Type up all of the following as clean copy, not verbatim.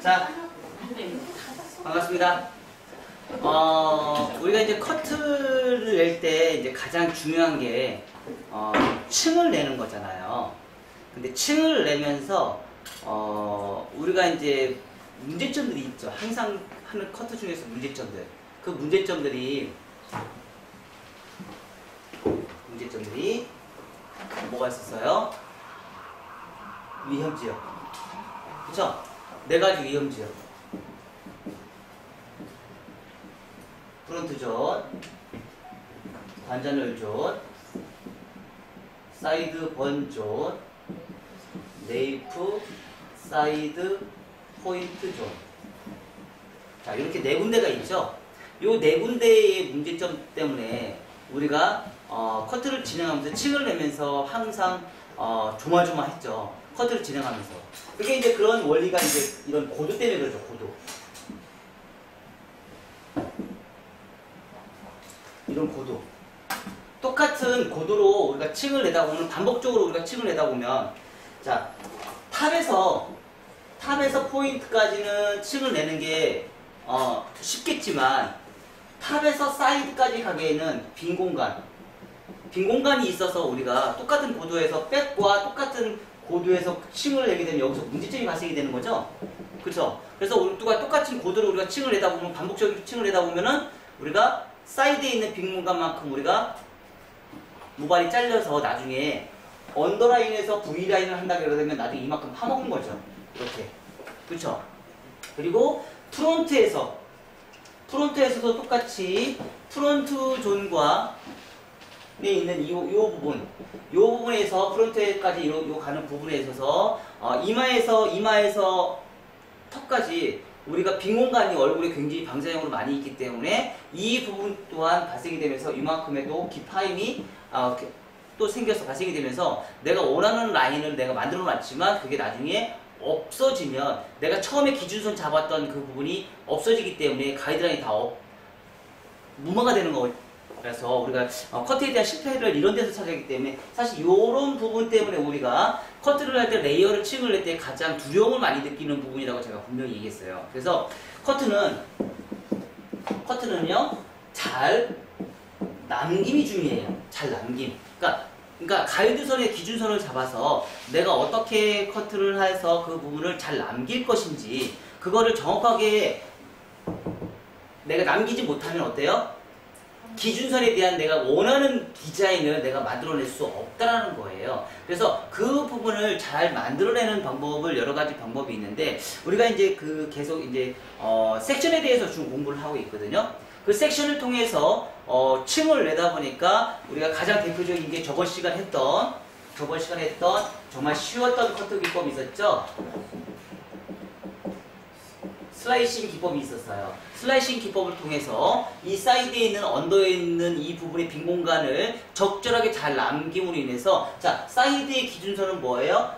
자, 반갑습니다. 우리가 이제 커트를 낼 때 이제 가장 중요한 게 층을 내는 거잖아요. 근데 층을 내면서 우리가 이제 문제점들이 있죠. 항상 하는 커트 중에서 문제점들. 그 문제점들이 뭐가 있었어요? 위험지역. 그쵸? 네 가지 위험지역. 프론트 존, 관자놀 존, 사이드 번 존, 네이프, 사이드 포인트 존. 자, 이렇게 네 군데가 있죠? 요 네 군데의 문제점 때문에 우리가 커트를 진행하면서 층을 내면서 항상 조마조마했죠. 커트를 진행하면서. 그게 이제 그런 원리가 이제 이런 고도 때문에 그러죠. 고도. 이런 고도. 똑같은 고도로 우리가 층을 내다 보면, 반복적으로 우리가 층을 내다 보면, 자, 탑에서 포인트까지는 층을 내는 게 쉽겠지만, 탑에서 사이드까지 가기에는 빈 공간이 있어서 우리가 똑같은 고도에서 백과 똑같은 고도에서 층을 내게 되면 여기서 문제점이 발생이 되는 거죠. 그렇죠? 그래서 우리가 똑같은 고도로 우리가 층을 내다 보면, 반복적인 층을 내다 보면은 우리가 사이드에 있는 빈 공간만큼 우리가 모발이 잘려서 나중에 언더라인에서 V라인을 한다 그러면 나중에 이만큼 파먹은 거죠. 이렇게. 그렇죠? 그리고 프론트에서도 똑같이 프론트 존과 있는 이 부분에서 프론트까지 요 가는 부분에 있어서 이마에서 턱까지 우리가 빈 공간이 얼굴에 굉장히 방사형으로 많이 있기 때문에 이 부분 또한 발생이 되면서 이만큼의 또 기파임이 또 생겨서 발생이 되면서 내가 원하는 라인을 내가 만들어 놨지만 그게 나중에 없어지면 내가 처음에 기준선 잡았던 그 부분이 없어지기 때문에 가이드라인이 다 무마가 되는 거예요. 그래서 우리가 커트에 대한 실패를 이런 데서 찾아기 때문에 사실 이런 부분 때문에 우리가 커트를 할 때 레이어를 층을 낼 때 가장 두려움을 많이 느끼는 부분이라고 제가 분명히 얘기했어요. 그래서 커트는요 잘 남김이 중요해요. 잘 남김. 그러니까 가이드선의 기준선을 잡아서 내가 어떻게 커트를 해서 그 부분을 잘 남길 것인지 그거를 정확하게 내가 남기지 못하면 어때요? 기준선에 대한 내가 원하는 디자인을 내가 만들어낼 수 없다라는 거예요. 그래서 그 부분을 잘 만들어내는 방법을 여러 가지 방법이 있는데 우리가 이제 계속 이제 섹션에 대해서 좀 공부를 하고 있거든요. 그 섹션을 통해서 층을 내다 보니까 우리가 가장 대표적인 게 저번 시간에 했던 정말 쉬웠던 커트 기법이 있었죠. 슬라이싱 기법이 있었어요. 슬라이싱 기법을 통해서 이 사이드에 있는 언더에 있는 이 부분의 빈 공간을 적절하게 잘 남김으로 인해서 자 사이드의 기준선은 뭐예요?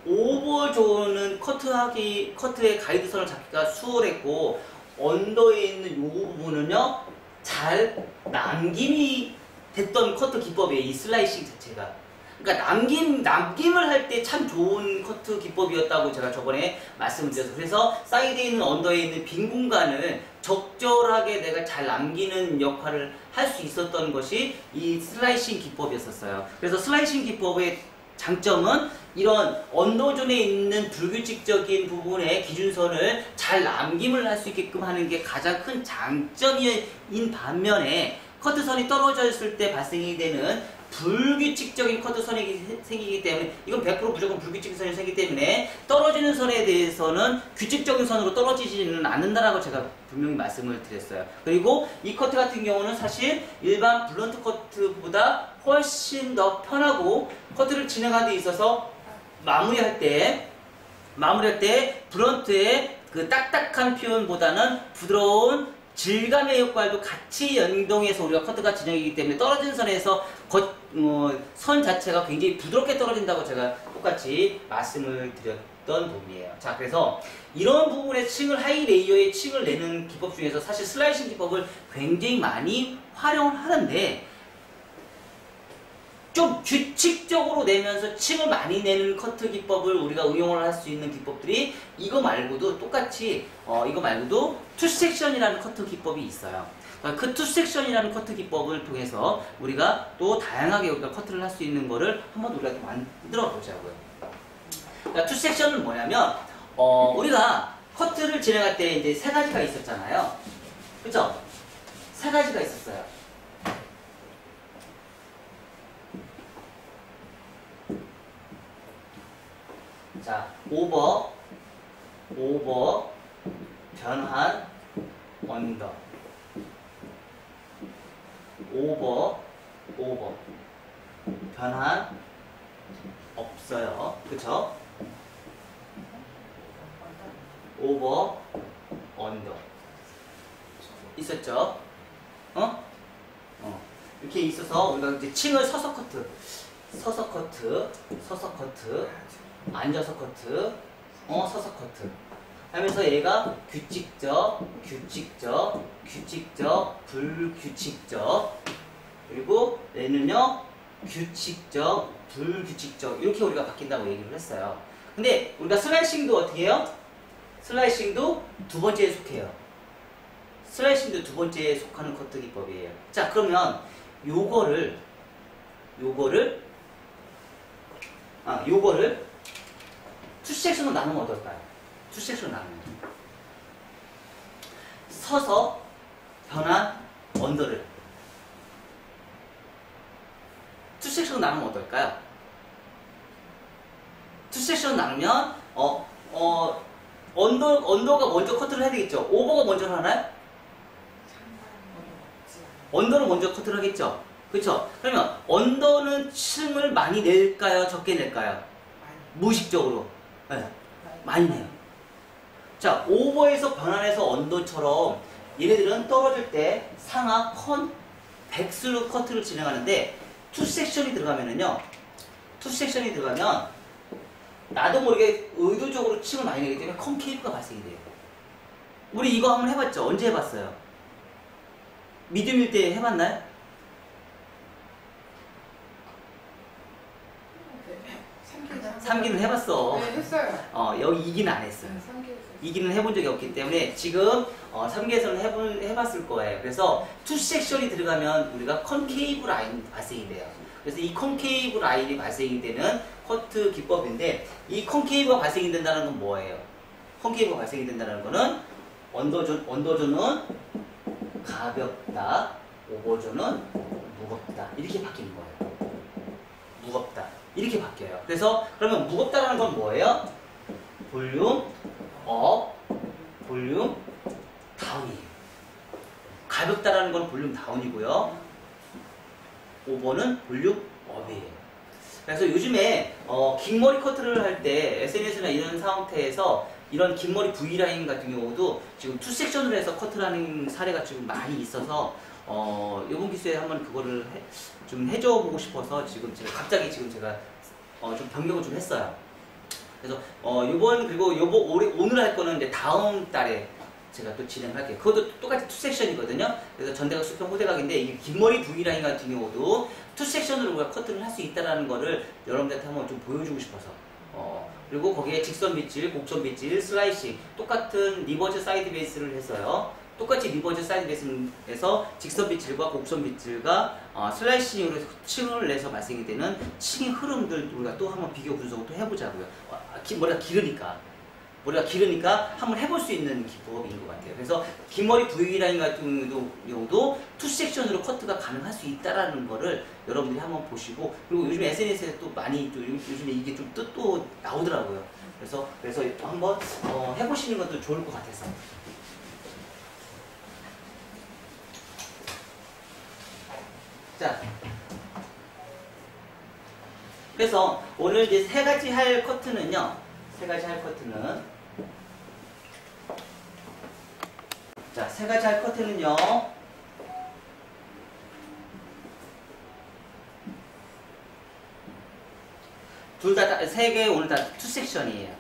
오버존은 커트의 가이드선을 잡기가 수월했고 언더에 있는 이 부분은요 잘 남김이 됐던 커트 기법이에요. 이 슬라이싱 자체가. 그러니까 남김을 할 때 참 좋은 커트 기법이었다고 제가 저번에 말씀을 드렸어요. 그래서 사이드에 있는 언더에 있는 빈 공간을 적절하게 내가 잘 남기는 역할을 할 수 있었던 것이 이 슬라이싱 기법이었어요. 그래서 슬라이싱 기법의 장점은 이런 언더존에 있는 불규칙적인 부분의 기준선을 잘 남김을 할 수 있게끔 하는 게 가장 큰 장점인 반면에 커트선이 떨어져 있을 때 발생이 되는 불규칙적인 커트선이 생기기 때문에 이건 100% 무조건 불규칙적인 선이 생기기 때문에 떨어지는 선에 대해서는 규칙적인 선으로 떨어지지는 않는다라고 제가 분명히 말씀을 드렸어요. 그리고 이 커트 같은 경우는 사실 일반 블런트 커트보다 훨씬 더 편하고 커트를 진행하는 데 있어서 마무리할 때 블런트의 그 딱딱한 표현보다는 부드러운 질감의 효과도 같이 연동해서 우리가 커트가 진행이기 때문에 떨어진 선에서 선 자체가 굉장히 부드럽게 떨어진다고 제가 똑같이 말씀을 드렸던 부분이에요. 자, 그래서 이런 부분의 하이 레이어의 층을 내는 기법 중에서 사실 슬라이싱 기법을 굉장히 많이 활용하는데 좀 규칙적으로 내면서 층을 많이 내는 커트 기법을 우리가 응용을 할 수 있는 기법들이 이거 말고도 똑같이 이거 말고도 투섹션이라는 커트 기법이 있어요. 그 투섹션이라는 커트 기법을 통해서 우리가 또 다양하게 우리가 커트를 할 수 있는 거를 한번 우리가 또 만들어 보자고요. 그러니까 투섹션은 뭐냐면 우리가 커트를 진행할 때 이제 세 가지가 있었잖아요. 그죠? 세 가지가 있었어요. 자, 오버, 변환, 언더. 오버, 변환, 없어요. 그쵸? 오버, 언더. 있었죠? 이렇게 있어서 우리가 이제 층을 서서 커트, 앉아서 커트, 서서 커트 하면서 얘가 규칙적, 불규칙적, 그리고 얘는요 규칙적, 불규칙적 이렇게 우리가 바뀐다고 얘기를 했어요. 근데 우리가 슬라이싱도 어떻게 해요? 슬라이싱도 두 번째에 속해요. 슬라이싱도 두 번째에 속하는 커트 기법이에요. 자, 그러면 요거를 투섹션으로 나누면 어떨까요? 투섹션으로 나누면 서서 변환 언더를 투섹션으로 나누면 어떨까요? 투섹션으로 나누면 언더가 먼저 커트를 해야 되겠죠? 오버가 먼저 하나요? 언더를 먼저 커트를 하겠죠? 그렇죠? 그러면 언더는 층을 많이 낼까요? 적게 낼까요? 무의식적으로 네. 많이 내요. 자, 오버에서 변환해서 언더처럼 얘네들은 떨어질 때 상하, 컨, 백스로 커트를 진행하는데 투섹션이 들어가면 나도 모르게 의도적으로 층을 많이 내기 때문에 컨케이브가 발생이 돼요. 우리 이거 한번 해봤죠? 언제 해봤어요? 미디움일 때 해봤나요? 삼기는 해봤어. 네, 했어요. 여기 2기는 안 했어요. 2기는 해본 적이 없기 때문에 지금 3기에서는 해봤을 거예요. 그래서 투섹션이 들어가면 우리가 컨케이브 라인이 발생이 돼요. 그래서 이 컨케이브 라인이 발생이 되는 커트 기법인데 이 컨케이브가 발생이 된다는 건 뭐예요? 컨케이브가 발생이 된다는 거는 언더존은 가볍다, 오버존은 무겁다 이렇게 바뀌는 거예요. 무겁다 이렇게 바뀌어요. 그래서 그러면 무겁다라는 건 뭐예요? 볼륨 업, 볼륨 다운이에요. 가볍다라는 건 볼륨 다운이고요. 오버는 볼륨 업이에요. 그래서 요즘에 긴 머리 커트를 할 때 SNS나 이런 상태에서 이런 긴 머리 V라인 같은 경우도 지금 투섹션으로 해서 커트를 하는 사례가 지금 많이 있어서 이번 기수에 한번 그거를 좀 해줘 보고 싶어서 지금 제가 갑자기 제가 좀 변경을 좀 했어요. 그래서 그리고 오늘 할 거는 이제 다음 달에 제가 또 진행할게요. 그것도 똑같이 투섹션이거든요. 그래서 전대각, 수평, 호대각인데 이 긴머리 V라인 같은 경우도 투섹션으로 우리가 커트를 할 수 있다는 거를 여러분들한테 한번 좀 보여주고 싶어서 그리고 거기에 직선 빗질, 곡선 빗질, 슬라이싱 똑같은 리버즈 사이드 베이스를 해서요. 똑같이 리버즈 사이드 베이스에서 직선 빗질과 곡선 빗질과 슬라이싱으로 층을 내서 발생이 되는 층의 흐름들 우리가 또 한번 비교 분석을 또 해보자고요. 머리가 길으니까 한번 해볼 수 있는 기법인 것 같아요. 그래서 긴 머리 V라인 같은 경우도 투섹션으로 커트가 가능할 수 있다라는 거를 여러분들이 한번 보시고, 그리고 요즘 SNS에 또 많이 요즘에 이게 좀 또 나오더라고요. 그래서 한번 해보시는 것도 좋을 것 같아서. 자, 그래서 오늘 이제 세 가지 할 커트는 자, 세 가지 할 커트는요. 둘 다 세 개 오늘 다 투섹션이에요.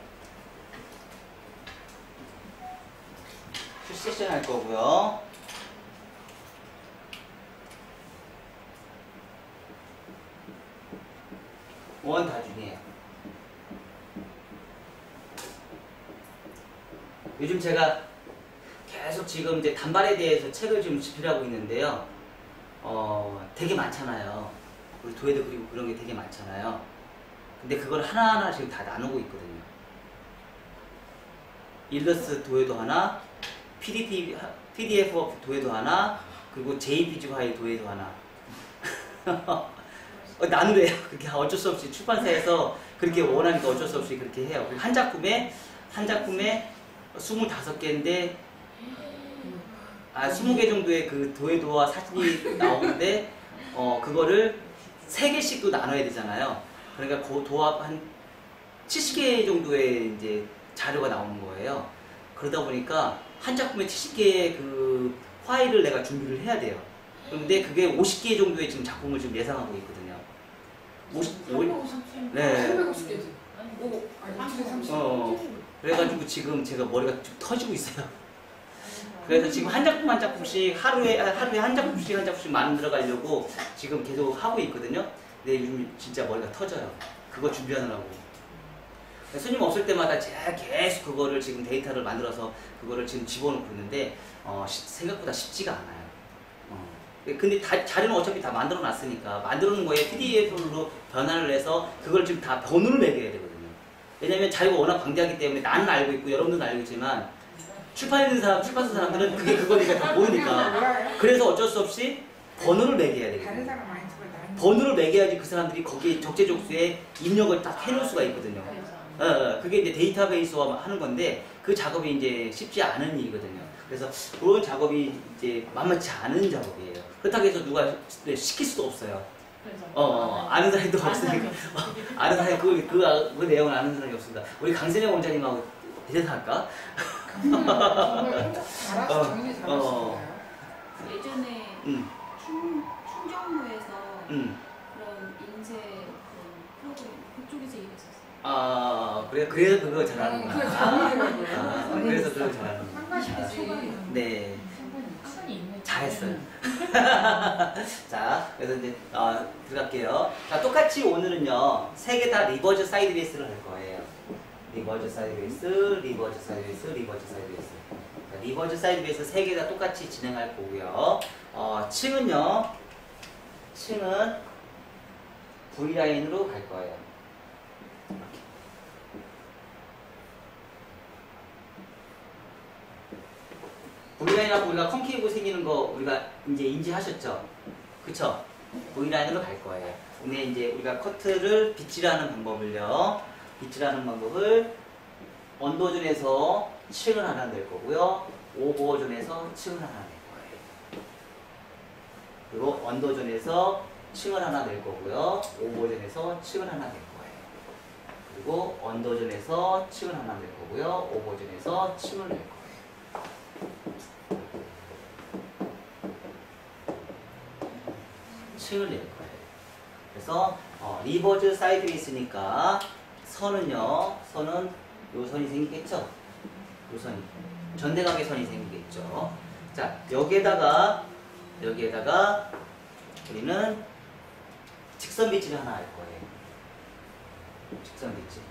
투섹션 할 거고요. 원 다중이에요. 요즘 제가 계속 지금 이제 단발에 대해서 책을 좀 집필하고 있는데요. 되게 많잖아요. 우리 도예도 그리고 그런 게 되게 많잖아요. 근데 그걸 하나하나 지금 다 나누고 있거든요. 일러스트 도예도 하나, PDF 도예도 하나, 그리고 JPG 파일 도예도 하나. 나누래요. 그렇게 어쩔 수 없이 출판사에서 그렇게 원하니까 어쩔 수 없이 그렇게 해요. 한 작품에 25개인데 20개 정도의 그 도예도와 사진이 나오는데 그거를 3개씩도 나눠야 되잖아요. 그러니까 그 도합 한 70개 정도의 이제 자료가 나오는 거예요. 그러다 보니까 한 작품에 70개의 그 파일을 내가 준비를 해야 돼요. 그런데 그게 50개 정도의 지금 작품을 지금 예상하고 있거든요. 350? 네. 350개. 그래가지고 지금 제가 머리가 좀 터지고 있어요. 그래서 지금 한 작품 한 작품씩 하루에 한 작품씩 만들어 가려고 지금 계속 하고 있거든요. 근데 요즘 진짜 머리가 터져요. 그거 준비하느라고. 손님 없을 때마다 제가 계속 그거를 지금 데이터를 만들어서 그거를 지금 집어넣고 있는데 생각보다 쉽지가 않아요. 근데 자료는 어차피 다 만들어 놨으니까 만들어 놓은 거에 PDF로 변환을 해서 그걸 지금 다 번호를 매겨야 되거든요. 왜냐면 자료가 워낙 방대하기 때문에 나는 알고 있고 여러분들은 알고 있지만 출판사 사람들은 그게 그거니까 다 모르니까. 그래서 어쩔 수 없이 번호를 매겨야 되거든요. 번호를 매겨야지 그 사람들이 거기에 적재적소에 입력을 딱 해놓을 수가 있거든요. 그게 이제 데이터베이스화 하는 건데 그 작업이 이제 쉽지 않은 일이거든요. 그래서 그런 작업이 이제 만만치 않은 작업이에요. 그렇다고 해서 누가 시킬 수도 없어요. 아는 사람도 없으니까. 아는 사람이 그 내용을 아는 사람이 없습니다. 우리 강선영 원장님하고 대사할까? 정말 잘하시죠. 정말 잘하시나요? 예전에 충정로에서 그런 인쇄 프로그램 그쪽에서 일했었어요. 그래서 그거 잘하는구나. 그걸 잘하더라고요. 그래서 그걸 잘하는구나. 상관이 네. 상관이 있네. 잘했어요. 자, 그래서 이제 들어갈게요. 자, 똑같이 오늘은요 3개 다 리버즈 사이드 베이스를 할 거예요. 리버즈 사이드 베이스, 리버즈 사이드 베이스, 리버즈 사이드 베이스. 자, 리버즈 사이드 베이스 3개 다 똑같이 진행할 거고요. 층은요, 층은 V라인으로 갈 거예요. V라인하고 우리가 컨케이브 생기는 거 우리가 이제 인지하셨죠? 그쵸? V라인으로 갈 거예요. 근데 이제 우리가 커트를 빗질하는 방법을 언더존에서 층을 하나 낼 거고요. 오버존에서 층을 하나 낼 거예요. 그리고 언더존에서 층을 하나 낼 거고요. 오버존에서 층을 하나 낼 거예요. 그리고 언더존에서 층을 하나 낼 거고요. 오버존에서 층을 낼 거예요. 층을 낼 거예요. 그래서 리버즈 사이드에 있으니까 선은 요 선이 생기겠죠? 요 선이 전대각의 선이 생기겠죠. 자, 여기에다가 우리는 직선 빗질을 하나 할 거예요. 직선 빗질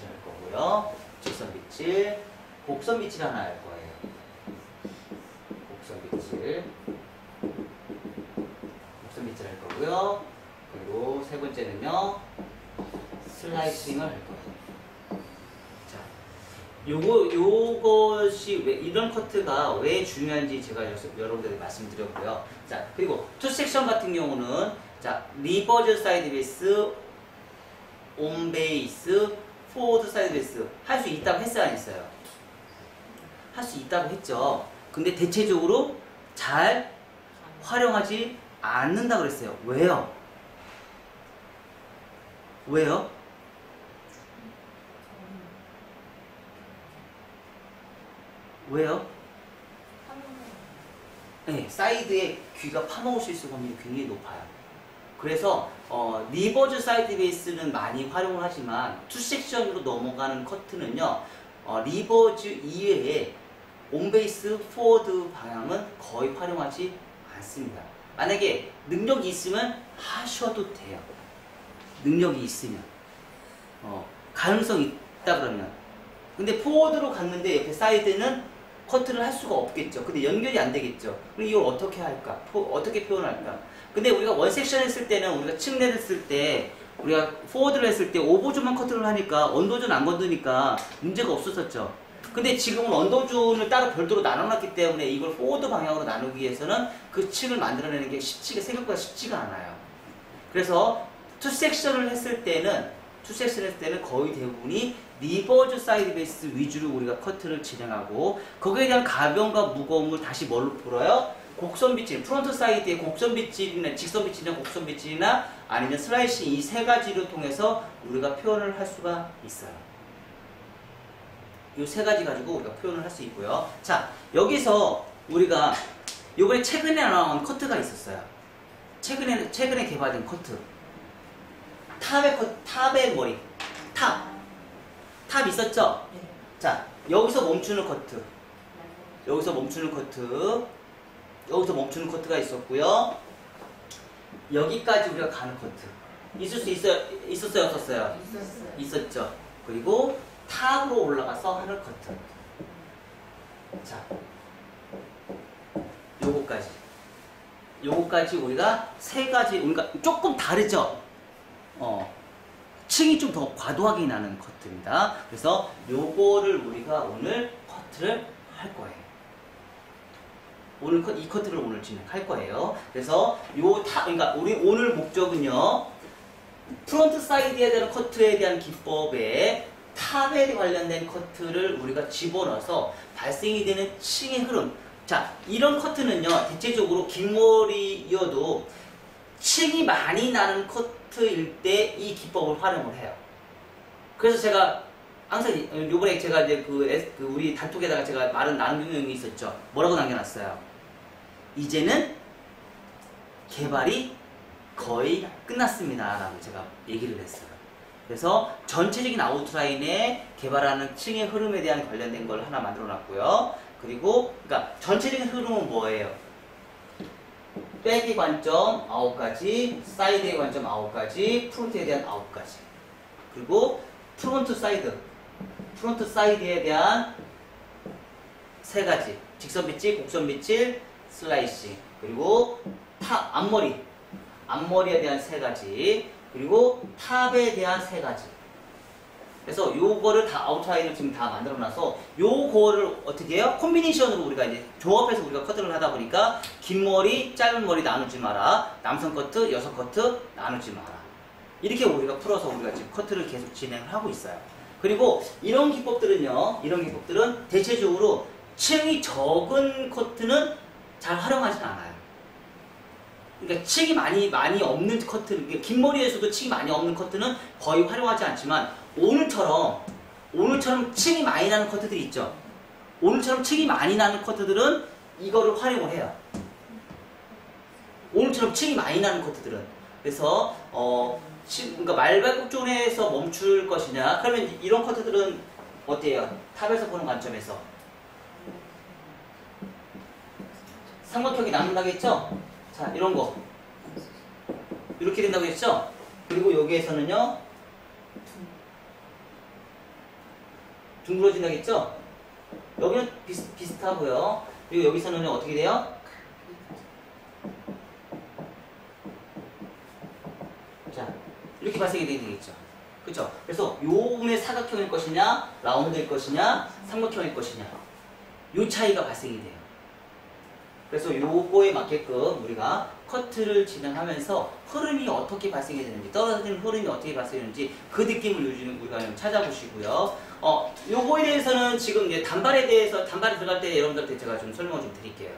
할 거고요. 직선 빗질, 곡선 빗질 하나 할 거예요. 곡선 빗질 할 거고요. 그리고 세 번째는요, 슬라이싱을 할 거예요. 자, 요것이 이런 커트가 왜 중요한지 제가 여러분들에게 말씀드렸고요. 자, 그리고 투 섹션 같은 경우는 자, 리버즈 사이드 베이스, 온 베이스, 포워드 사이드 베이스 할 수 있다고 했어요, 안 했어요? 할 수 있다고 했죠. 근데 대체적으로 잘 활용하지 않는다고 그랬어요. 왜요? 왜요? 왜요? 네, 사이드에 귀가 파먹을 수 있을 확률이 굉장히 높아요. 그래서 리버즈 사이드 베이스는 많이 활용을 하지만 투 섹션으로 넘어가는 커트는요, 리버즈 이외에 온베이스, 포워드 방향은 거의 활용하지 않습니다. 만약에 능력이 있으면 하셔도 돼요. 능력이 있으면. 가능성이 있다 그러면. 근데 포워드로 갔는데 옆에 사이드는 커트를 할 수가 없겠죠. 근데 연결이 안 되겠죠. 그럼 이걸 어떻게 할까? 어떻게 표현할까? 근데 우리가 원 섹션 했을 때는 우리가 층례를 했을 때 우리가 포워드를 했을 때 오버존만 커트를 하니까 언더존 안 건드니까 문제가 없었었죠. 근데 지금은 언더존을 따로 별도로 나눠놨기 때문에 이걸 포워드 방향으로 나누기 위해서는 그 층을 만들어내는 게 생각보다 쉽지가 않아요. 그래서 투 섹션을 했을 때는 거의 대부분이 리버즈 사이드 베이스 위주로 우리가 커트를 진행하고 거기에 대한 가벼움과 무거움을 다시 뭘로 풀어요? 곡선 빗질, 프론트 사이드의 곡선 빗질이나 직선 빗질이나 곡선 빗질이나 아니면 슬라이싱 이 세 가지를 통해서 우리가 표현을 할 수가 있어요. 이 세 가지 가지고 우리가 표현을 할 수 있고요. 자, 여기서 우리가 이번에 최근에 나온 커트가 있었어요. 최근에 개발된 커트. 탑의 머리. 탑 있었죠? 네. 자, 여기서 멈추는 커트. 여기서 멈추는 커트가 있었고요. 여기까지 우리가 가는 커트. 있었어요, 없었어요? 있었어요. 있었죠. 그리고 탑으로 올라가서 하는 커트. 자, 요거까지 우리가 세 가지, 우리가 조금 다르죠? 층이 좀 더 과도하게 나는 커트입니다. 그래서 요거를 우리가 오늘 커트를 할 거예요. 이 커트를 오늘 진행할 거예요. 그래서 그러니까 우리 오늘 목적은요, 프론트 사이드에 대한 커트에 대한 기법에 탑에 관련된 커트를 우리가 집어넣어서 발생이 되는 층의 흐름. 자, 이런 커트는요, 대체적으로 긴 머리여도 층이 많이 나는 커트일 때 이 기법을 활용을 해요. 그래서 제가 항상 요번에 제가 이제 우리 단톡에다가 제가 말은 남겨놓은 게 있었죠. 뭐라고 남겨놨어요? 이제는 개발이 거의 끝났습니다. 라고 제가 얘기를 했어요. 그래서 전체적인 아웃라인에 개발하는 층의 흐름에 대한 관련된 걸 하나 만들어 놨고요. 그리고, 그러니까 전체적인 흐름은 뭐예요? 백의 관점 9가지, 사이드의 관점 9가지, 프론트에 대한 9가지. 그리고 프론트 사이드에 대한 3가지. 직선 빗질, 곡선 빗질, 슬라이싱. 그리고 앞머리에 대한 3가지. 그리고 탑에 대한 3가지. 그래서 요거를 다 아웃라인을 지금 다 만들어놔서 요거를 어떻게 해요? 콤비네이션으로 우리가 이제 조합해서 우리가 커트를 하다 보니까 긴 머리, 짧은 머리 나누지 마라. 남성 커트, 여성 커트 나누지 마라. 이렇게 우리가 풀어서 우리가 지금 커트를 계속 진행을 하고 있어요. 그리고 이런 기법들은 대체적으로 층이 적은 커트는 잘 활용하진 않아요. 그러니까 층이 많이 없는 커트, 긴 머리에서도 층이 많이 없는 커트는 거의 활용하지 않지만 오늘처럼 층이 많이 나는 커트들이 있죠. 오늘처럼 층이 많이 나는 커트들은 이거를 활용을 해요. 오늘처럼 층이 많이 나는 커트들은. 그래서 그러니까 말발굽존에서 멈출 것이냐? 그러면 이런 커트들은 어때요? 탑에서 보는 관점에서 삼각형이 나눈다겠죠? 자, 이런 거 이렇게 된다고 했죠? 그리고 여기에서는요 둥그러진다고 했죠? 여기는 비슷하고요. 그리고 여기서는 어떻게 돼요? 자, 이렇게 발생이 되겠죠. 그쵸? 그래서 요 부분의 사각형일 것이냐, 라운드일 것이냐, 삼각형일 것이냐, 요 차이가 발생이 돼요. 그래서 요거에 맞게끔 우리가 커트를 진행하면서 흐름이 어떻게 발생이 되는지, 떨어지는 흐름이 어떻게 발생되는지 그 느낌을 요즘 우리가 좀 찾아보시고요. 요거에 대해서는 지금 이제 단발에 들어갈 때 여러분들한테 제가 좀 설명을 좀 드릴게요.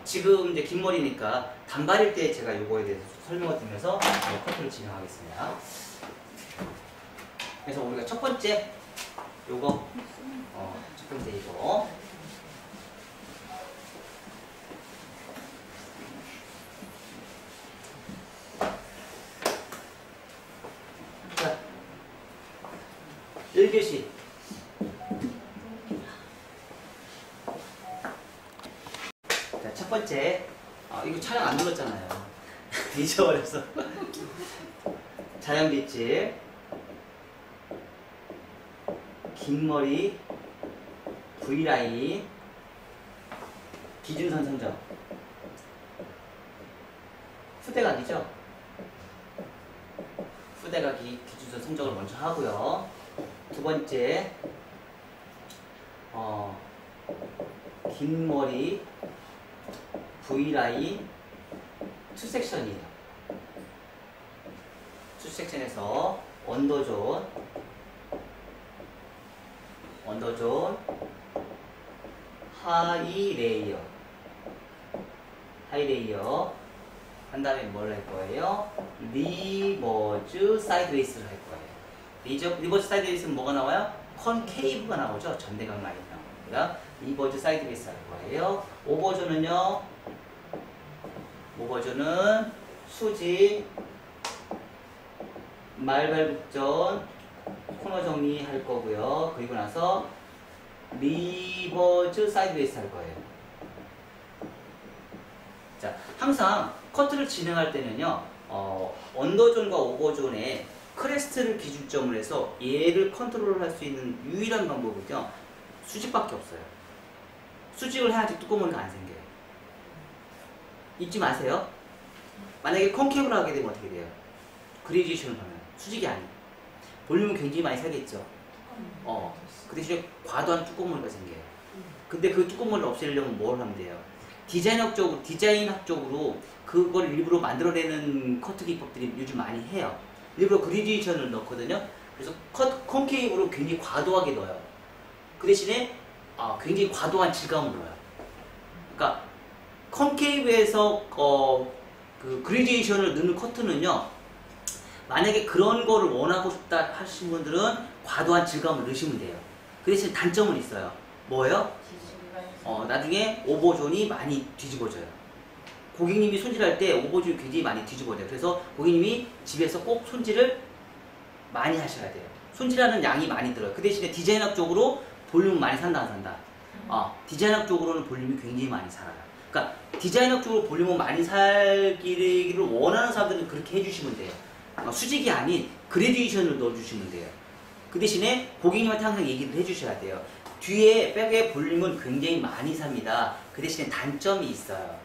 지금 이제 긴 머리니까 단발일 때 제가 요거에 대해서 설명을 드리면서 커트를 진행하겠습니다. 그래서 우리가 첫 번째 요거, 첫 번째 이거. 자, 1교시. 자, 첫 번째. 이거 촬영 안 눌렀잖아요. 잊어버렸어. 자연 빗질, 긴 머리, V라인, 기준선 선정. 후대각이죠? 후대각이 기준선 선정을 먼저 하고요. 두 번째, 긴 머리, V라인, 투섹션이에요. 투섹션에서 언더존, 하이 레이어 한 다음에 뭘 할 거예요? 리버즈 사이드웨이스를 할 거예요. 리버즈 사이드웨이스는 뭐가 나와요? 컨케이브가 나오죠. 전대각 라인이 나옵니다. 리버즈 사이드웨이스 할 거예요. 오버존은 수직, 말발굽전, 코너 정리할 거고요. 그리고 나서 리버즈 사이드웨이스 할 거예요. 자, 항상 커트를 진행할 때는요, 언더존과 오버존의 크레스트를 기준점으로 해서 얘를 컨트롤할 수 있는 유일한 방법은요, 수직밖에 없어요. 수직을 해야지 뚜껑머리가 안 생겨요. 잊지 마세요. 만약에 컨케이브를 하게 되면 어떻게 돼요? 그레디에이션을 하면 수직이 아니에요. 볼륨은 굉장히 많이 살겠죠. 그 대신에 과도한 뚜껑머리가 생겨요. 근데 그 뚜껑머리를 없애려면 뭘 하면 돼요? 디자인학적으로 그걸 일부러 만들어내는 커트 기법들이 요즘 많이 해요. 일부러 그레디에이션을 넣거든요. 그래서 컨케이브로 굉장히 과도하게 넣어요. 그 대신에 굉장히 과도한 질감을 넣어요. 그러니까 컨케이브에서 그 그레디에이션을 넣는 커트는요, 만약에 그런 거를 원하고 싶다 하신 분들은 과도한 질감을 넣으시면 돼요. 그 대신 단점은 있어요. 뭐예요? 나중에 오버존이 많이 뒤집어져요. 고객님이 손질할 때 오버존이 굉장히 많이 뒤집어져요. 그래서 고객님이 집에서 꼭 손질을 많이 하셔야 돼요. 손질하는 양이 많이 들어요. 그 대신에 디자인학적으로 볼륨은 많이 산다 안 산다? 디자인학적으로는 볼륨이 굉장히 많이 살아요. 그러니까 디자인학적으로 볼륨은 많이 살기를 원하는 사람들은 그렇게 해주시면 돼요. 수직이 아닌 그레디에이션을 넣어주시면 돼요. 그 대신에 고객님한테 항상 얘기를 해주셔야 돼요. 뒤에 백의 볼륨은 굉장히 많이 삽니다. 그 대신에 단점이 있어요.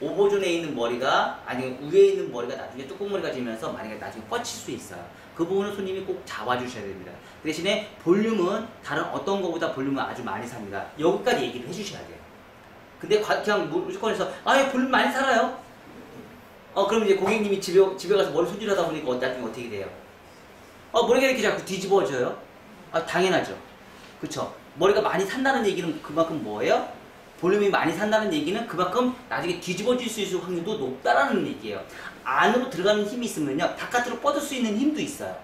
오버존에 있는 머리가, 아니 위에 있는 머리가 나중에 뚜껑머리가 지면서 만약에 나중에 뻗칠 수 있어요. 그 부분은 손님이 꼭 잡아주셔야 됩니다. 그 대신에 볼륨은 다른 어떤 것보다 볼륨은 아주 많이 삽니다. 여기까지 얘기를 해주셔야 돼요. 근데 그냥 무조건 해서 볼륨 많이 살아요. 그럼 이제 고객님이 집에 가서 머리 손질하다 보니까 나중에 어떻게 돼요? 머리가 이렇게 자꾸 뒤집어져요? 당연하죠. 그쵸? 머리가 많이 산다는 얘기는 그만큼 뭐예요? 볼륨이 많이 산다는 얘기는 그만큼 나중에 뒤집어질 수 있을 확률도 높다라는 얘기예요. 안으로 들어가는 힘이 있으면요, 바깥으로 뻗을 수 있는 힘도 있어요.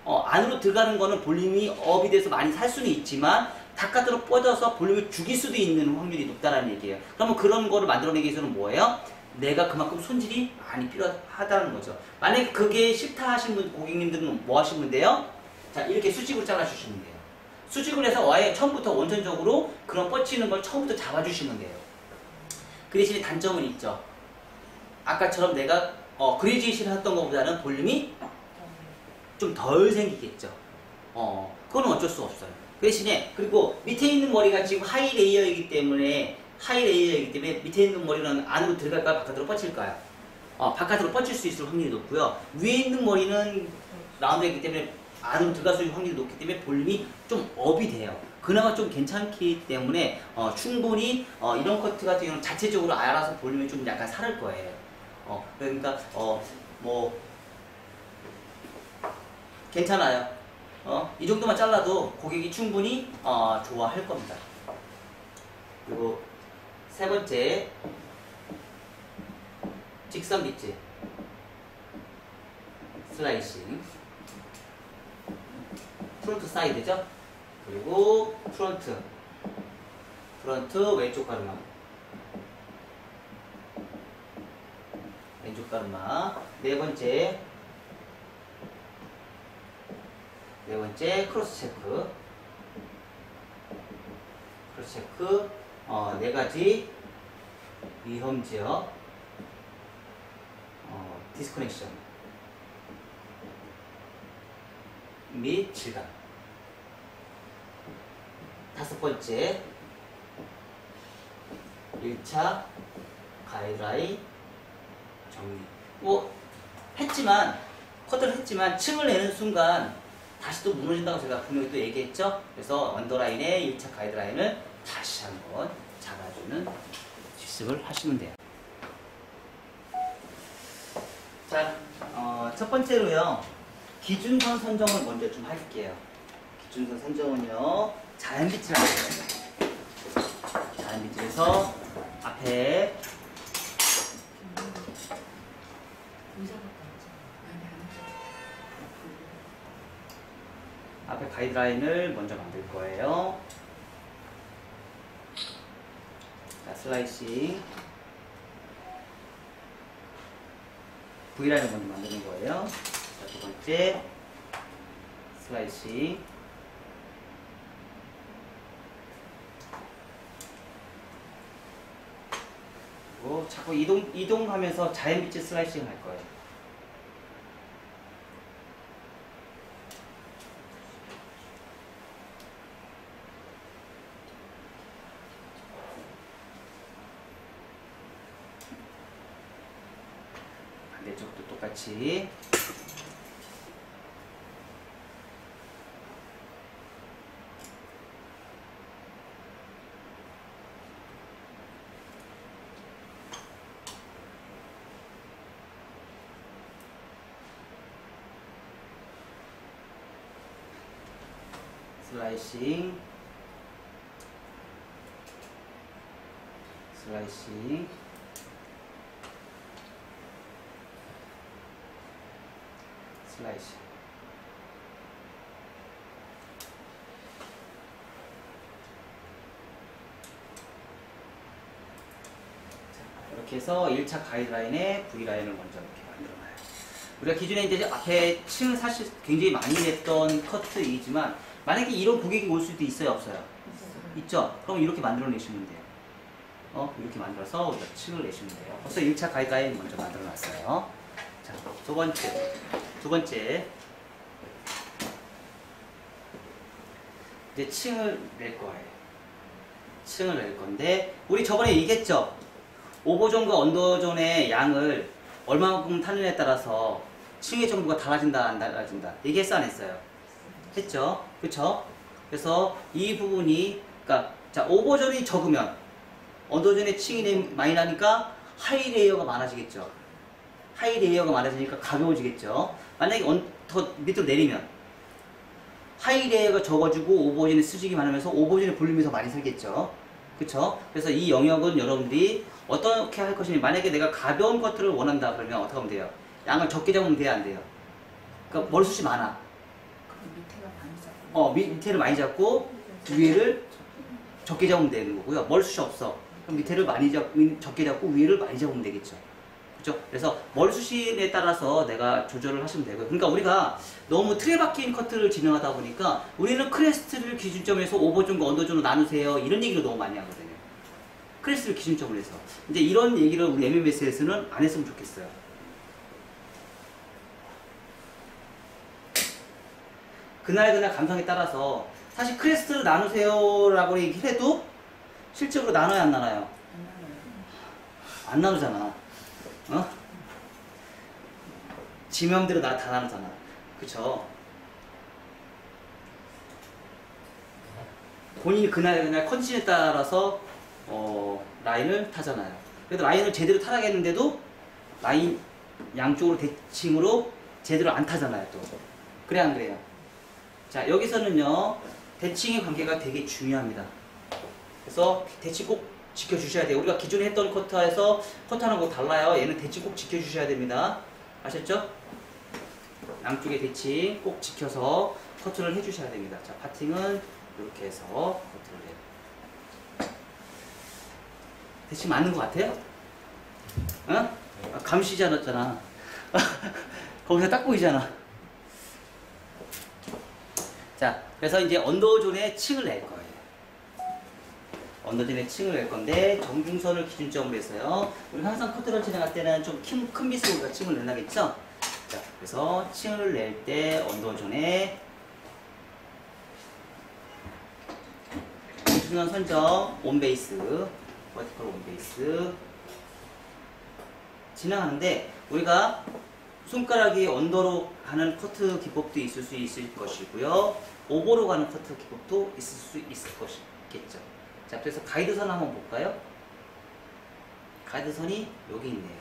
안으로 들어가는 거는 볼륨이 업이 돼서 많이 살 수는 있지만 바깥으로 뻗어서 볼륨을 죽일 수도 있는 확률이 높다라는 얘기예요. 그러면 그런 거를 만들어내기 위해서는 뭐예요? 내가 그만큼 손질이 많이 필요하다는 거죠. 만약에 그게 싫다 하신 분, 고객님들은 뭐 하시면 돼요? 자, 이렇게 수직으로 잘라주시면 돼요. 수직을 해서 아예 처음부터 원천적으로 그런 뻗치는 걸 처음부터 잡아주시면 돼요. 그 대신에 단점은 있죠. 아까처럼 내가 그레디에이션을 했던 것보다는 볼륨이 좀 덜 생기겠죠. 그건 어쩔 수 없어요. 그 대신에 그리고 밑에 있는 머리가 지금 하이 레이어이기 때문에 밑에 있는 머리는 안으로 들어갈까요? 바깥으로 뻗칠까요? 바깥으로 뻗칠 수 있을 확률이 높고요. 위에 있는 머리는 라운드이기 때문에 안으로 들어갈 수 있는 확률이 높기 때문에 볼륨이 좀 업이 돼요. 그나마 좀 괜찮기 때문에 충분히 이런 커트 같은 경우는 자체적으로 알아서 볼륨이 좀 약간 살을 거예요. 그러니까 뭐 괜찮아요. 이 정도만 잘라도 고객이 충분히 좋아할 겁니다. 그리고 세 번째, 직선 빗질 슬라이싱, 프론트 사이드죠. 그리고 프론트 왼쪽 가르마, 네 번째 크로스 체크, 네 가지 위험 지역, 디스커넥션 및 질감. 다섯 번째, 1차 가이드라인 정리. 커트를 했지만 층을 내는 순간 다시 또 무너진다고 제가 분명히 또 얘기했죠. 그래서 언더라인의 1차 가이드라인을 다시 한번 잡아주는 실습을 하시면 돼요. 자, 첫 번째로요, 기준선 선정을 먼저 좀 할게요. 기준선 선정은요, 자연빛을 할 거예요. 자연빛에서 앞에 가이드라인을 먼저 만들 거예요. 자, 슬라이싱 V라인을 먼저 만드는 거예요. 자, 두 번째 슬라이싱 그리고 자꾸 이동하면서 자연빛의 슬라이싱을 할 거예요. 반대쪽도 똑같이 슬라이싱 슬라이싱 슬라이싱 이렇게 해서 1차 가이드라인에 V라인을 먼저 이렇게 만들어놔요. 우리가 기존에 이제 앞에 층을 사실 굉장히 많이 냈던 커트이지만 만약에 이런 고객이 올 수도 있어요, 없어요? 있죠? 그럼 이렇게 만들어내시면 돼요. 이렇게 만들어서 우리가 층을 내시면 돼요. 벌써 1차 가이드라인 먼저 만들어놨어요. 자, 두 번째 이제 층을 낼 거예요. 층을 낼 건데 우리 저번에 얘기했죠? 오버존과 언더존의 양을 얼마만큼 타느냐에 따라서 층의 정보가 달라진다 안 달라진다 얘기했어 안 했어요? 했죠? 그쵸? 그래서 이 부분이 그러니까 자 오버존이 적으면 언더존의 층이 많이 나니까 하이 레이어가 많아지겠죠? 하이 레이어가 많아지니까 가벼워지겠죠? 만약에 더 밑으로 내리면 하이 레이어가 적어지고 오버존의 수직이 많으면서 오버존의 볼륨이 더 많이 살겠죠? 그쵸? 그래서 이 영역은 여러분들이 어떻게 할 것이냐 만약에 내가 가벼운 커트를 원한다 그러면 어떻게 하면 돼요? 양을 적게 잡으면 돼야 안 돼요? 그러니까 머리숱이 많아. 밑에가 많이 잡고. 밑에를 많이 잡고 위에를 적게 잡으면 되는 거고요. 머리숱이 없어. 그럼 밑에를 적게 잡고 위에를 많이 잡으면 되겠죠. 그렇죠? 그래서 머리숱에 따라서 내가 조절을 하시면 되고요. 그러니까 우리가 너무 틀에 박힌 커트를 진행하다 보니까 우리는 크레스트를 기준점에서 오버존과 언더존으로 나누세요. 이런 얘기를 너무 많이 하거든요. 크레스트를 기준점으로 해서. 이제 이런 얘기를 우리 MMS에서는 안 했으면 좋겠어요. 그날 감성에 따라서 사실 크레스트를 나누세요라고 얘기해도 실적으로 나눠야 안 나눠요? 안 나누잖아. 지명대로 다 나누잖아. 그쵸? 본인이 그날 컨디션에 따라서 라인을 타잖아요. 그래도 라인을 제대로 타야겠는데도 라인 양쪽으로 대칭으로 제대로 안 타잖아요. 또 그래 안 그래요? 자 여기서는요 대칭의 관계가 되게 중요합니다. 그래서 대칭 꼭 지켜주셔야 돼요. 우리가 기존에 했던 커터에서 커터하는 거 달라요. 얘는 대칭 꼭 지켜주셔야 됩니다. 아셨죠? 양쪽의 대칭 꼭 지켜서 커트를 해주셔야 됩니다. 자 파팅은 이렇게 해서 커트를 해요. 대칭 맞는 것 같아요? 감시지 않았잖아. 거기서 딱 보이잖아. 자, 그래서 이제 언더존에 층을 낼 거예요. 언더진에 층을 낼 건데 정중선을 기준점으로 해서요. 우리 항상 커트를 진행할 때는 좀 큰 빗으로 우리가 층을 내나겠죠? 자, 그래서 층을 낼 때 언더존에 중간 선정 온베이스, 버티컬 온베이스 진행하는데 우리가 손가락이 언더로 가는 커트 기법도 있을 수 있을 것이고요. 오버로 가는 커트 기법도 있을 수 있을 것이겠죠. 자, 그래서 가이드선 한번 볼까요? 가이드선이 여기 있네요.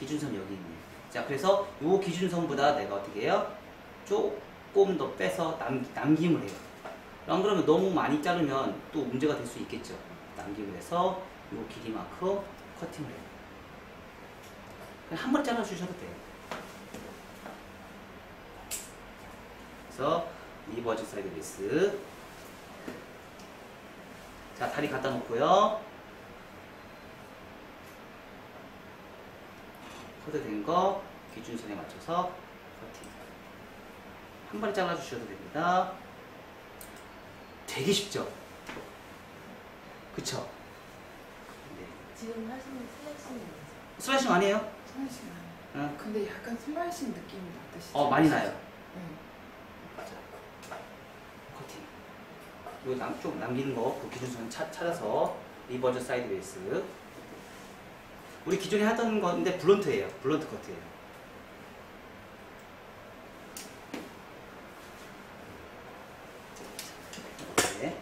기준선 여기 있네요. 자, 그래서 이 기준선보다 내가 어떻게 해요? 조금 더 빼서 남김을 해요. 안 그러면 너무 많이 자르면 또 문제가 될 수 있겠죠. 남김을 해서 이 길이만큼 커팅을 해요. 그냥 한 번에 잘라주셔도 돼요. 그래서 리버즈 사이드 베이스. 자, 다리 갖다 놓고요. 코드된 거 기준선에 맞춰서 커팅. 한 번에 잘라주셔도 됩니다. 되게 쉽죠? 그쵸? 네. 지금 하시는 슬래시는 슬라이싱 아니에요? 슬래시 나요. 근데 약간 슬라이싱 느낌이 나듯이. 많이 나요. 네. 맞아. 커팅. 요 좀 남기는 거, 그 기준선 찾아서 리버즈 사이드 베이스. 우리 기존에 하던 건데 블런트예요. 블런트 커트예요. 네.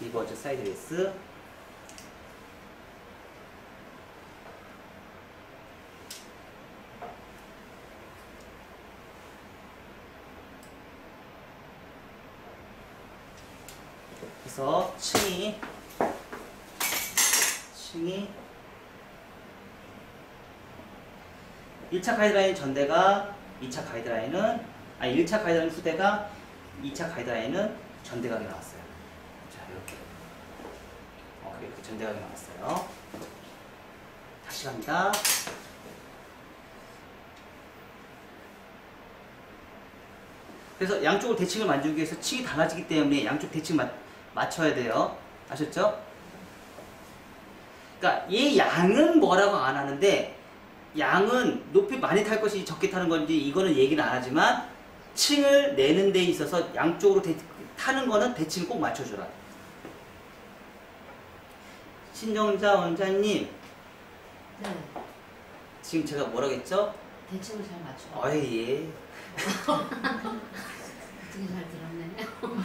리버즈 사이드 베이스. 그래서 층이 1차 가이드라인 전대가 2차 가이드라인은 1차 가이드라인 후대가 2차 가이드라인은 전대각이 나왔어요. 자, 이렇게 이렇게 전대각이 나왔어요. 다시 갑니다. 그래서 양쪽을 대칭을 만들기 위해서 층이 달라지기 때문에 양쪽 대칭 맞춰야 돼요. 아셨죠? 그러니까 얘 양은 뭐라고 안 하는데 양은 높이 많이 탈 것이 적게 타는 건지 이거는 얘기는 안 하지만 층을 내는 데 있어서 양쪽으로 타는 거는 대칭을 꼭 맞춰줘라. 신정자 원장님. 네. 지금 제가 뭐라고 했죠? 대칭을 잘 맞춰. 예. 되게 잘 들었네.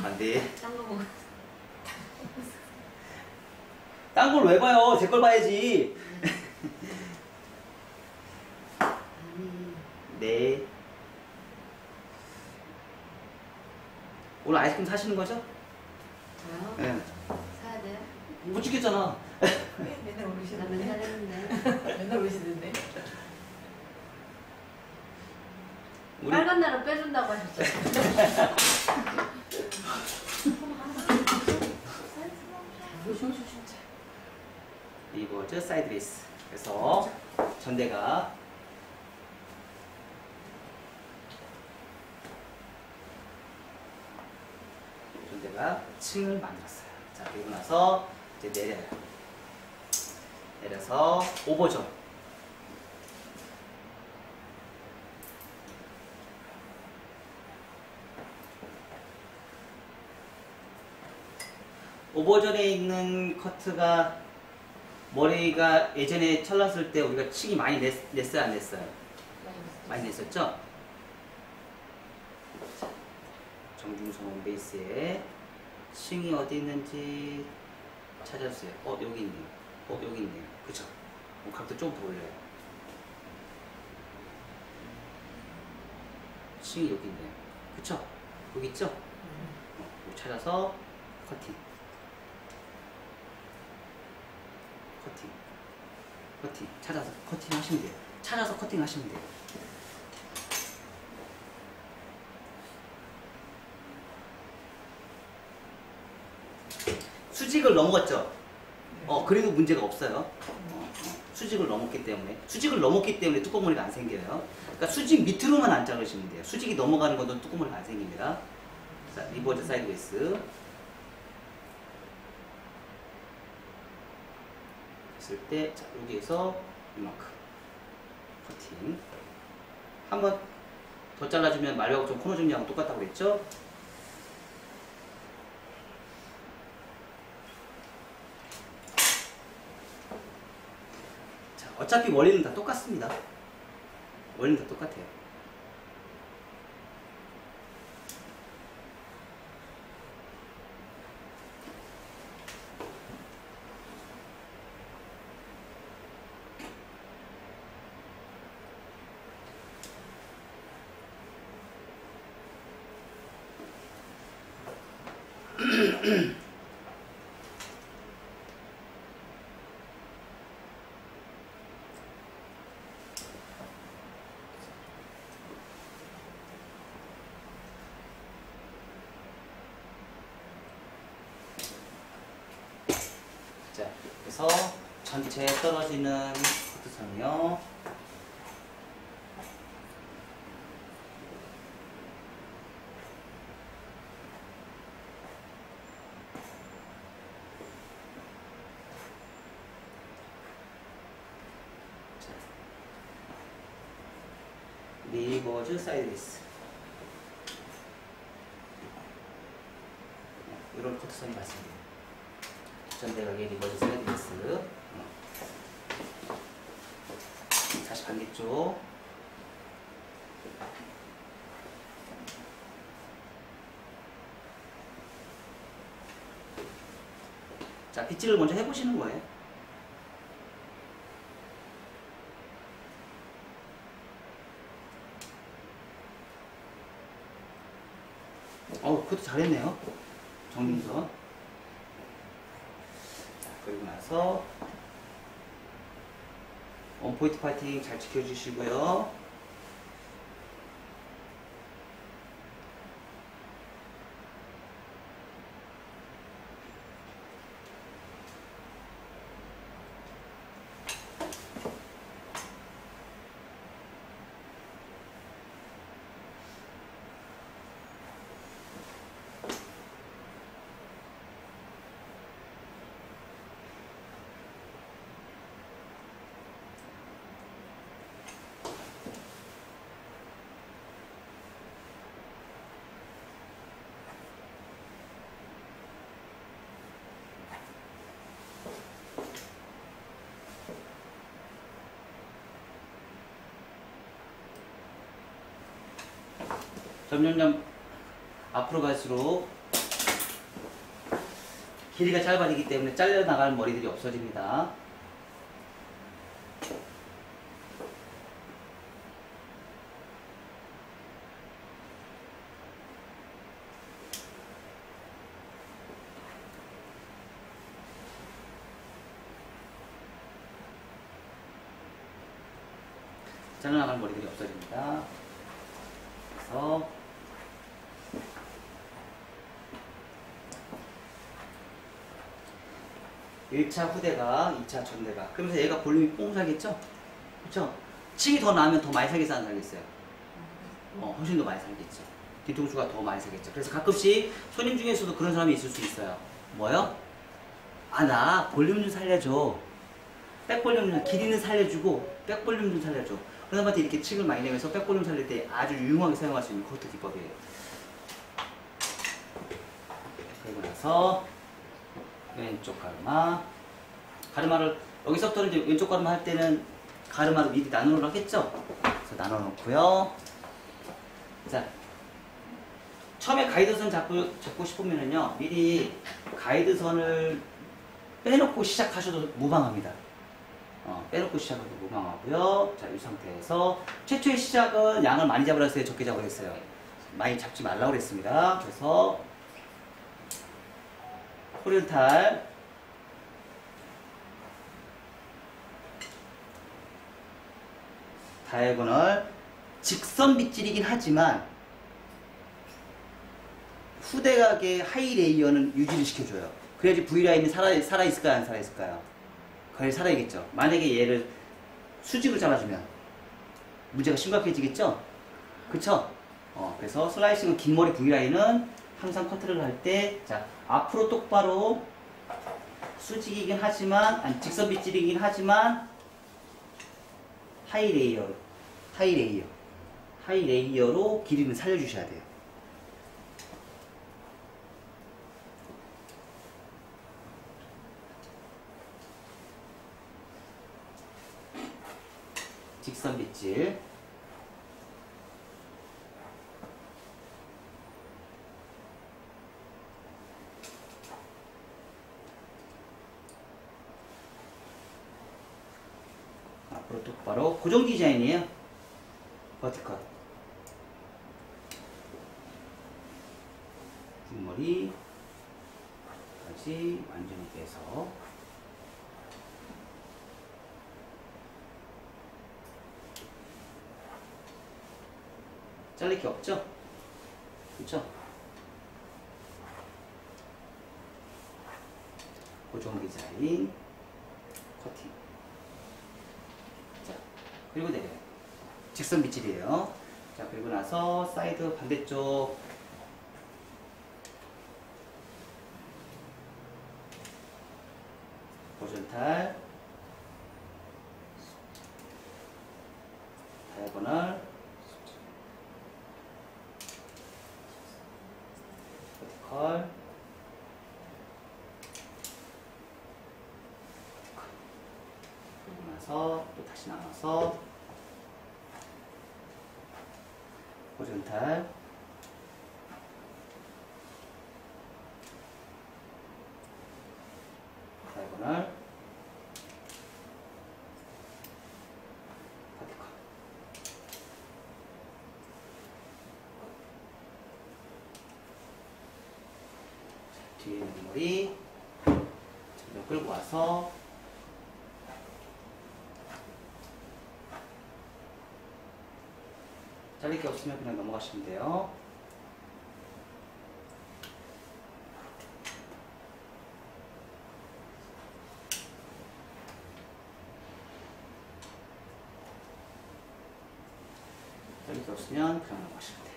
안 돼. 딴 거 보고. 딴 걸 왜 봐요? 제 걸 봐야지. 아니. 네. 오늘 아이스크림 사시는 거죠? 저요? 네. 사야 돼요? 못 찍겠잖아. 맨날 나 오시는데. 맨날 했는데. 맨날 오시는데. 우리 빨간 날은 빼준다고 하셨잖아요. 리버즈 사이드 베이스. 그래서 전대가 층을 만들었어요. 자, 그리고 나서 이제 내려요. 내려서 오버존. 오버존에 있는 커트가 머리가 예전에 철났을 때 우리가 층이 많이 냈어요, 안 냈어요? 많이 냈었죠? 정중선 베이스에 층이 어디 있는지 찾아주세요. 여기 있네요. 여기 있네요. 그쵸? 각도 좀 더 올려요. 층이 여기 있네요. 그쵸? 여기 있죠? 찾아서 커팅. 커팅. 찾아서 커팅 하시면 돼요. 찾아서 커팅 하시면 돼요. 수직을 넘었죠? 그래도 문제가 없어요. 수직을 넘었기 때문에 뚜껑머리가 안 생겨요. 그러니까 수직 밑으로만 안 자르시면 돼요. 수직이 넘어가는 것도 뚜껑머리가 안 생깁니다. 자, 리버즈 사이드 베이스. 했을 때, 자, 여기에서 이만큼 커팅. 한번 더 잘라주면 말하고 좀 코너 정리하고 똑같다고 그랬죠? 자, 어차피 원리는 다 똑같습니다. 원리는 다 똑같아요. 자, 그래서 전체 떨어지는 커트선이요. 리버즈 사이드리스. 이런 커트선이 맞습니다. 전대각의 리버즈 사이드리스. 다시 반대쪽. 자, 빗질을 먼저 해보시는 거예요. 그것도 잘했네요. 정민선. 자, 그리고 나서 원포인트 파이팅 잘 지켜주시고요. 점점점 앞으로 갈수록 길이가 짧아지기 때문에 잘려나갈 머리들이 없어집니다. 잘려나갈 머리들이 없어집니다. 그래서 1차 후대가 2차 전대가 그러면서 얘가 볼륨이 뽕 살겠죠? 그쵸? 층이 더 나면 더 많이 살겠어 안 살겠어요? 훨씬 더 많이 살겠죠. 뒤통수가 더 많이 살겠죠. 그래서 가끔씩 손님 중에서도 그런 사람이 있을 수 있어요. 뭐요? 나 볼륨 좀 살려줘. 백 볼륨 좀 길이는 살려주고 백 볼륨 좀 살려줘. 그런 사람한테 이렇게 층을 많이 내면서 백 볼륨 살릴 때 아주 유용하게 사용할 수 있는 커트 기법이에요. 그리고 나서 왼쪽 가르마. 가르마를 여기서부터는 이제 왼쪽 가르마 할 때는 가르마를 미리 나눠 놓으라고 했죠? 그래서 나눠 놓고요. 자, 처음에 가이드선 잡고 싶으면은요, 미리 가이드선을 빼놓고 시작하셔도 무방합니다. 빼놓고 시작해도 무방하고요. 자, 이 상태에서 최초의 시작은 양을 많이 잡으라 했어요? 적게 잡으라 했어요? 많이 잡지 말라고 그랬습니다. 그래서 호리온탈 다이아고널 직선 빗질이긴 하지만 후대각의 하이 레이어는 유지를 시켜줘요. 그래야지 V라인이 살아있을까요? 안 살아있을까요? 거의 살아야겠죠. 만약에 얘를 수직으로 잘라주면 문제가 심각해지겠죠? 그쵸? 그래서 슬라이싱은 긴 머리 V라인은 항상 커트를 할 때, 자, 앞으로 똑바로 수직이긴 하지만, 아니, 직선 빗질이긴 하지만, 하이 레이어로 길이는 살려주셔야 돼요. 직선 빗질. 앞으로 똑바로 고정 디자인이에요. 버티컬. 뒷머리까지 완전히 빼서 잘릴 게 없죠? 그렇죠? 고정 디자인 커팅. 자, 그리고 내려요. 직선 빗질이에요. 자, 그리고 나서 사이드 반대쪽 호rizontal, 다이아고널, 버티컬, 그리고 나서 또 다시 나눠서 호rizontal, 다이아고널, 버티컬. 뒤에 있는 머리 좀 끌고 와서 잘릴 게 없으면 그냥 넘어가시면 돼요. 잘릴 게 없으면 그냥 넘어가시면 돼요.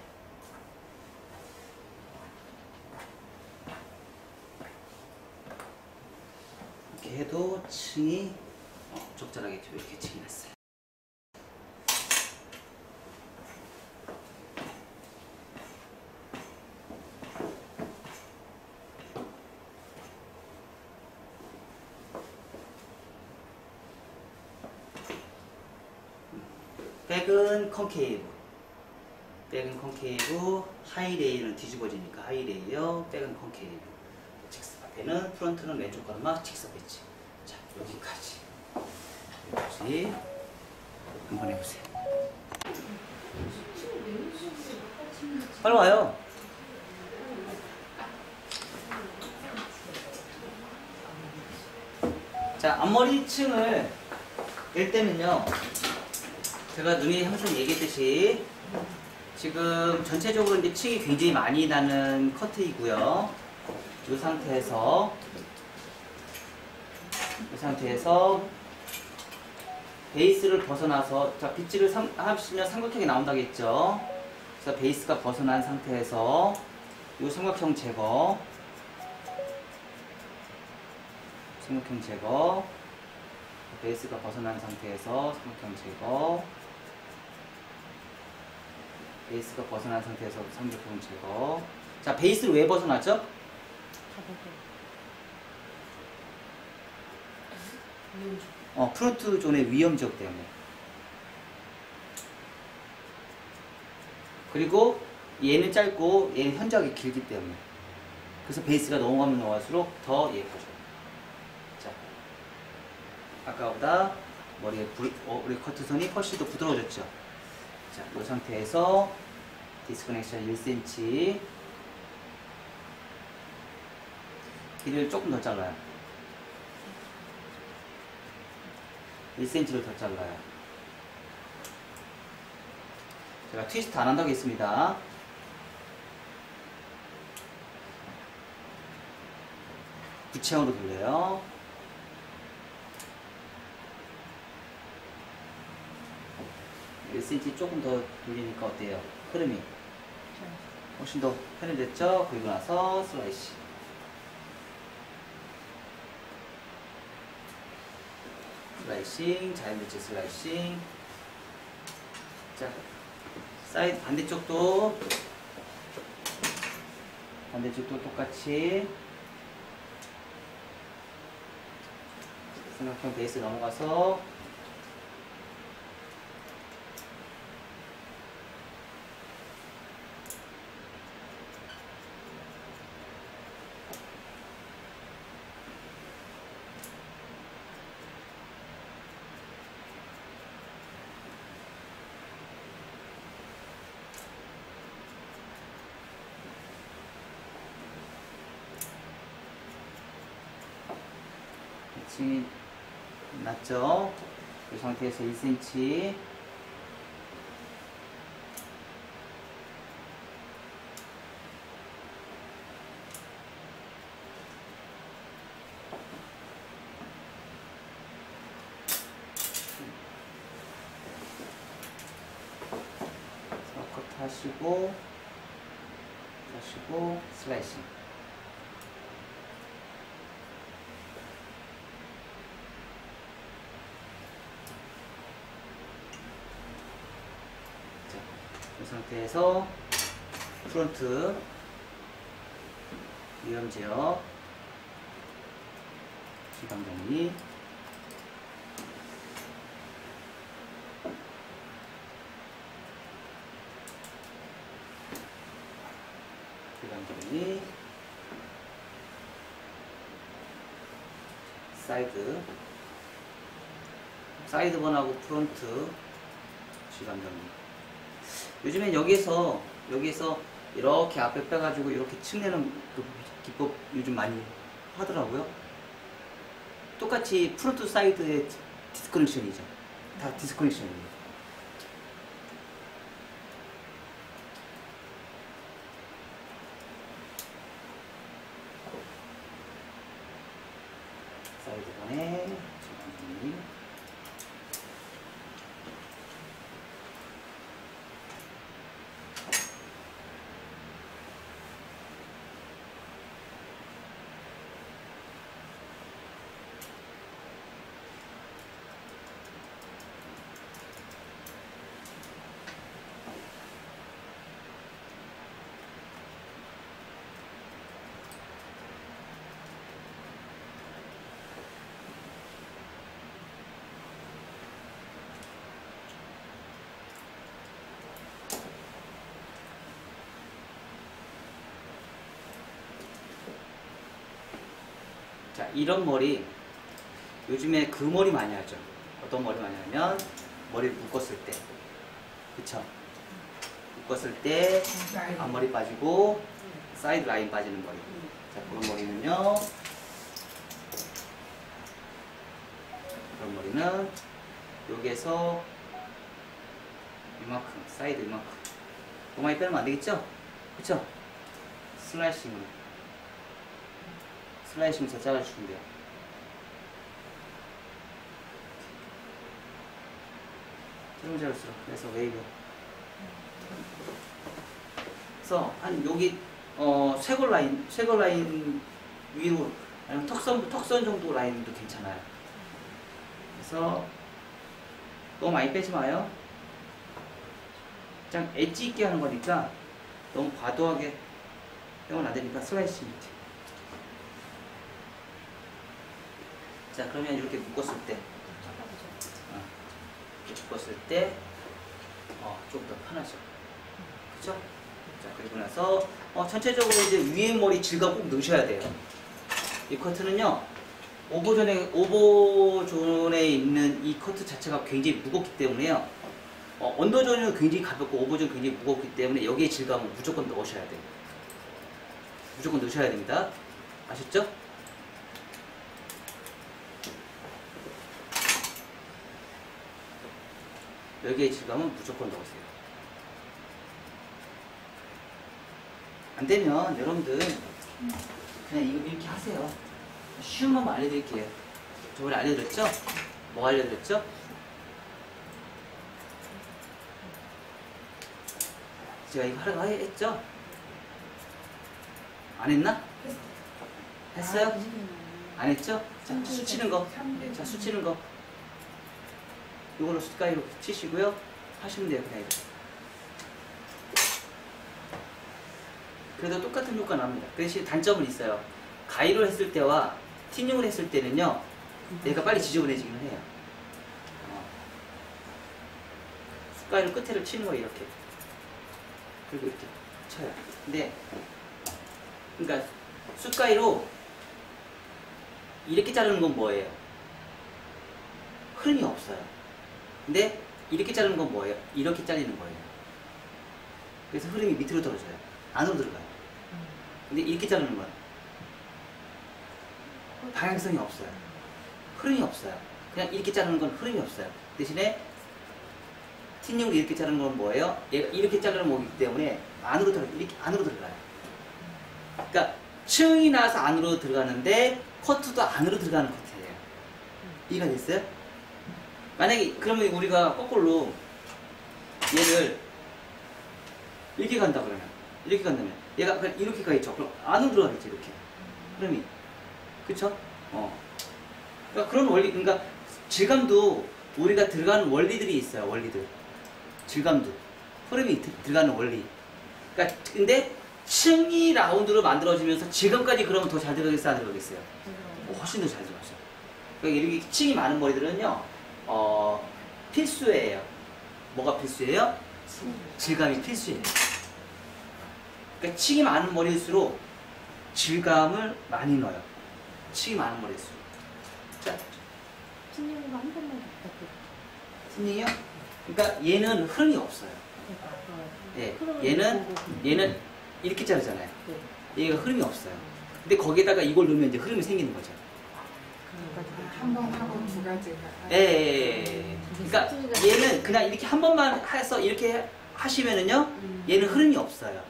이렇게 해도 층이 적절하게 이렇게 층이 났어요. 백은 컨케이브, 하이 레이어는 뒤집어지니까 하이 레이어, 백은 컨케이브. 앞에는 프론트는 왼쪽 가르마, 직선 빗질. 자, 여기까지 한번 해보세요. 빨리 와요. 자, 앞머리 층을 낼 때는요, 제가 눈이 항상 얘기했듯이 지금 전체적으로 이제 층이 굉장히 많이 나는 커트이고요. 이 상태에서 베이스를 벗어나서, 자, 빗질을 하시면 삼각형이 나온다겠죠. 그래서 베이스가 벗어난 상태에서 이 삼각형 제거, 베이스가 벗어난 상태에서 삼각형 제거, 베이스가 벗어난 상태에서 삼각형 제거. 자, 베이스를 왜 벗어났죠? 프론트 존의 위험 지역 때문에. 그리고 얘는 짧고 얘는 현저하게 길기 때문에. 그래서 베이스가 넘어가면 넘어갈수록 더 예뻐져요. 자, 아까보다 머리의 우리 커트선이 훨씬 더 부드러워졌죠. 자, 이 상태에서 디스커넥션 1cm, 길이를 조금 더 잘라요. 1cm를 더 잘라요. 제가 트위스트 안 한다고 했습니다. 부채형으로 돌려요. cm 조금 더 돌리니까 어때요? 흐름이 훨씬 더 편해졌죠? 그리고 나서 슬라이시. 슬라이싱, 자연배치 슬라이싱. 자, 사이드 반대쪽도 똑같이 삼각형 베이스 넘어가서 층이 낮죠? 이 상태에서 1cm 컷 하시고 슬라이싱. 이 상태에서 프론트 위험 제어 시간 정리 사이드번하고 프론트 시간 정리. 요즘엔 여기에서 이렇게 앞에 빼가지고 이렇게 층내는 그 기법 요즘 많이 하더라고요. 똑같이 프론트 사이드의 디스커넥션이죠. 다 디스커넥션이에요. 사이드번에 정리. 자, 이런 머리 요즘에 그 머리 많이 하죠. 어떤 머리 많이 하면 머리를 묶었을 때, 그쵸? 묶었을 때 앞머리 빠지고 사이드 라인 빠지는 머리. 자, 그런 머리는요, 그런 머리는 여기에서 이만큼, 사이드 이만큼 너무 많이 빼면 안 되겠죠? 그쵸? 슬라이싱으로 잘라주시면 돼요. 자를수록 그래서 웨이브. 그래서 한 여기 쇄골 라인 위로 아니면 턱선 정도 라인도 괜찮아요. 그래서 너무 많이 빼지 마요. 그냥 엣지 있게 하는 거니까 너무 과도하게 빼면 안 되니까 슬라이싱 밑에. 자, 그러면 이렇게 묶었을 때, 좀 더 편하죠. 그쵸? 자, 그리고 나서, 전체적으로 이제 위에 머리 질감 꼭 넣으셔야 돼요. 이 커트는요, 오버존에 있는 이 커트 자체가 굉장히 무겁기 때문에요. 언더존은 굉장히 가볍고 오버존 굉장히 무겁기 때문에 여기에 질감은 무조건 넣으셔야 돼요. 무조건 넣으셔야 됩니다. 아셨죠? 여기에 질감은 무조건 넣으세요. 안 되면 여러분들 그냥 이거 이렇게 하세요. 쉬운 방법 알려드릴게요. 저번에 알려드렸죠? 뭐 알려드렸죠? 제가 이거 하라고 했죠? 안 했나? 했어요? 안 했죠? 자, 수치는 거. 자, 수치는 거. 이걸로 숫가위로 치시고요. 하시면 돼요. 그냥 이렇게. 그래도 똑같은 효과 납니다. 그 대신 단점은 있어요. 가위로 했을 때와 티닝을 했을 때는요, 얘가 빨리 지저분해지기는 해요. 숫가위로 끝에를 치는 거예요, 이렇게. 그리고 이렇게 쳐요. 근데, 그러니까 숫가위로 이렇게 자르는 건 뭐예요? 흐름이 없어요. 근데 이렇게 자르는 건 뭐예요? 이렇게 잘리는 거예요. 그래서 흐름이 밑으로 떨어져요. 안으로 들어가요. 근데 이렇게 자르는 건 방향성이 없어요. 흐름이 없어요. 그냥 이렇게 자르는 건 흐름이 없어요. 대신에 티닝으로 이렇게 자르는 건 뭐예요? 얘가 이렇게 자르는 거기 때문에 안으로 들어가요. 이렇게 안으로 들어가요. 그러니까 층이 나서 안으로 들어가는데 커트도 안으로 들어가는 커트예요. 이해가 됐어요? 만약에 그러면 우리가 거꾸로 얘를 이렇게 간다 그러면 이렇게 간다면 얘가 그냥 이렇게 가 있죠. 그럼 안으로 들어가겠지 이렇게. 흐름이. 그쵸? 그러니까 그런 원리, 그러니까 질감도 우리가 들어가는 원리들이 있어요. 원리들. 질감도. 흐름이 들어가는 원리. 그러니까 근데 층이 라운드로 만들어지면서 질감까지 그러면 더 잘 들어가겠어요? 안 들어가겠어요? 훨씬 더 잘 들어가죠. 그러니까 이렇게 층이 많은 머리들은요, 필수예요. 뭐가 필수예요? 질감이 필수예요. 그러니까 층이 많은 머리일수록 질감을 많이 넣어요. 층이 많은 머리일수록. 자, 티닝으로 한 번만 부탁드려요. 티닝이요? 그러니까 얘는 흐름이 없어요. 예, 얘는 이렇게 자르잖아요. 얘가 흐름이 없어요. 근데 거기에다가 이걸 넣으면 이제 흐름이 생기는 거죠. 한 번 하고 두 가지가. 예. 그러니까 얘는 그냥 이렇게 한 번만 해서 이렇게 하시면은요, 얘는 흐름이 없어요.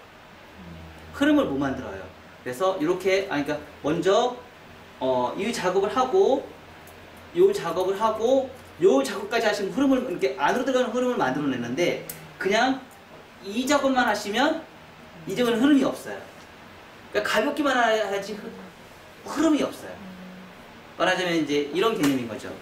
흐름을 못 만들어요. 그래서 이렇게, 그러니까 먼저 이 작업을 하고, 요 작업을 하고, 요 작업까지 하시면 흐름을 이렇게 안으로 들어가는 흐름을 만들어내는데, 그냥 이 작업만 하시면 이 작업은 흐름이 없어요. 그러니까 가볍게만 하지 흐름이 없어요. 말하자면 이제 이런 개념인 거죠.